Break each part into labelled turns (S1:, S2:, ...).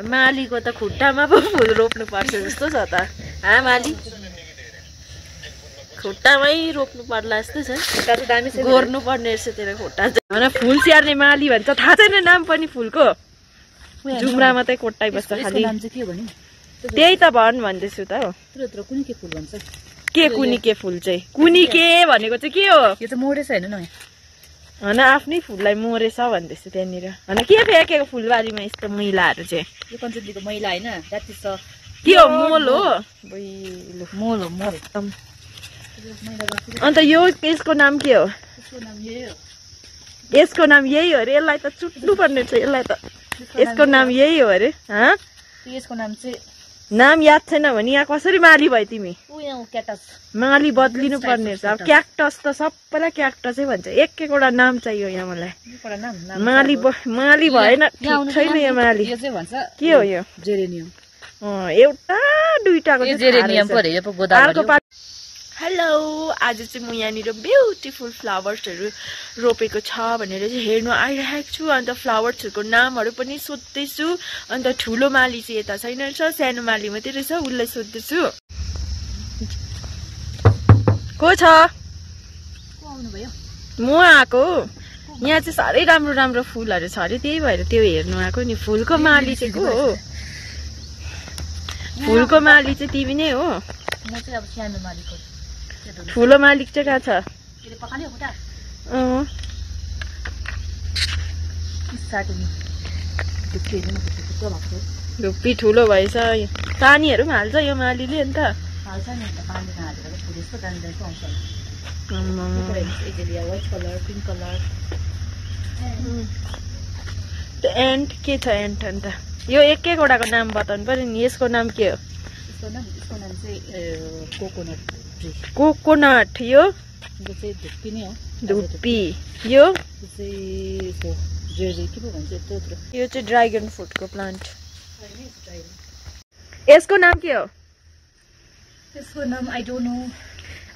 S1: मालीको त खुट्टामा पो फुल रोप्नु पर्छ जस्तो छ त माली खुट्टामै रोप्नु पर्ला जस्तो छ गोर्नु पर्ने रहेछ तेरो खुट्टा चाहिँ फुल स्याहार्ने माली भन्छ थाहा छैन नाम पनि फुलको जुम्रा मात्रै कोट्टाइ बस्छ खालि त्यही त भन्दैछु त हो के कुनी के फुल चाहिँ कुनी के भनेको चाहिँ के हो
S2: यो त मोरेछ हैन न
S1: हैन आफ्नै फुललाई मोरेछ भन्दैछु त्यहाँनिर हैन के फ्याकेको फुलबारीमा यस्तो मैलाहरू चाहिँ
S2: यो कञ्चनजीको मैला हैन द्याट इज
S1: के हो मोल हो
S2: मोल हो मोल
S1: अन्त यो यसको नाम के हो यसको नाम यही हो अरे यसलाई त चुट्नु पर्ने छ यसलाई त यसको नाम यही हो अरे
S2: यसको नाम चाहिँ
S1: नाम याद छैन भने यहाँ कसरी माली भयो तिमी
S2: क्याक्टस
S1: माली बदलिनु पर्ने रहेछ अब क्याक्टस त सबैलाई क्याक्टसै भन्छ एक एकवटा नाम चाहियो यहाँ मलाई माली भएन छैन यो माली के हो यो
S2: जेरेनियम
S1: एउटा दुईटाको
S2: जेरेनियम पो रे गोदावरी
S1: हेलो आज चाहिँ म यहाँनिर ब्युटिफुल फ्लावर्सहरू रोपेको छ भनेर चाहिँ हेर्नु आइरहेको छु अन्त फ्लावर्सहरूको नामहरू पनि सोध्दैछु अन्त ठुलो माली चाहिँ यता छैन रहेछ सानो माली मात्रै रहेछ उसलाई सोध्दैछु को छ म आएको यहाँ चाहिँ साह्रै राम्रो राम्रो फुलहरू छ अरे त्यही भएर त्यो हेर्नु आएको नि फुलको माली चाहिँ को हो फुलको माली चाहिँ तिमी नै हो
S2: म चाहिँ अब सानो मालीको
S1: ठुलो मालिक चाहिँ कहाँ छ धुप्पी ठुलो भएछ पानीहरू पनि हाल्छ यो मालीले अन्त एन्ट के छ एन्ट अन्त यो एक एकवटाको नाम बताउनु पर्यो नि यसको नाम के हो कोकोनट यो
S2: धुप्पी नै हो
S1: धुप्पी यो
S2: यो
S1: चाहिँ ड्रागन फ्रुटको प्लान्ट यसको नाम के हो
S2: यसको नाम आई डोन्ट नो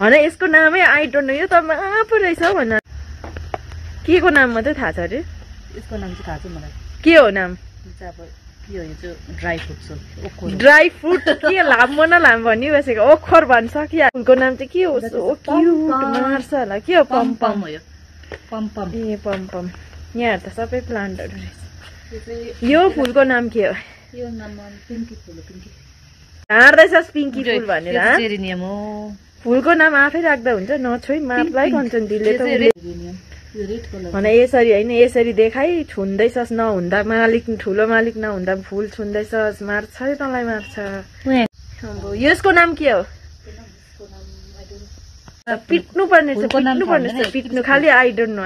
S1: हैन यसको नामै आई डोन्ट नो यो त पो रहेछ भन के को नाम मात्रै थाहा छ अरे
S2: यसको नाम चाहिँ थाहा छ मलाई
S1: के हो नाम
S2: ड्राई फ्रुट
S1: ड्राई फ्रुट के लामो न लामो भनिबसेको ओखर भन्छ कि फुलको नाम चाहिँ के हो सो क्युट मार्छ होला के हो पम्पम
S2: हो यो पम्पम
S1: ए पम्पम यहाँ त सबै प्लान्टहरू रहेछ यो फुलको नाम के हो
S2: यो नाम पिङ्की फुल हो पिङ्की
S1: हार्दैछस् पिङ्की फुल भनेर
S2: जेरेनियम हो
S1: फुलको नाम आफै राख्दा हुन्छ नछोइ मापलाई कञ्चन दिले त होइन यसरी होइन यसरी देखाइ छुन्दैछस् नहुँदा मालिक ठुलो मालिक नहुँदा फुल छुन्दैछस् मार्छ है तँलाई मार्छ यसको नाम के हो पिट्नु पर्ने छ पिट्नु खालि आई डोन्ट नो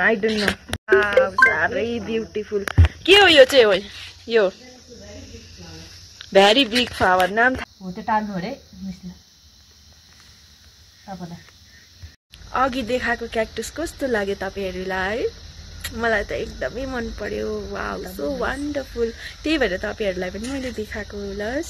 S1: साह्रै ब्युटिफुल के हो यो चाहिँ हो यो भेरी बिग फ्लावर नाम
S2: हो त्यो टाल्नु अरे
S1: अघि देखाएको क्याक्टस कस्तो लाग्यो तपाईहरुलाई मलाई त एकदमै मन पर्यो वाउ सो वन्डरफुल त्यही भएर तपाईहरुलाई पनि मैले देखाएको लस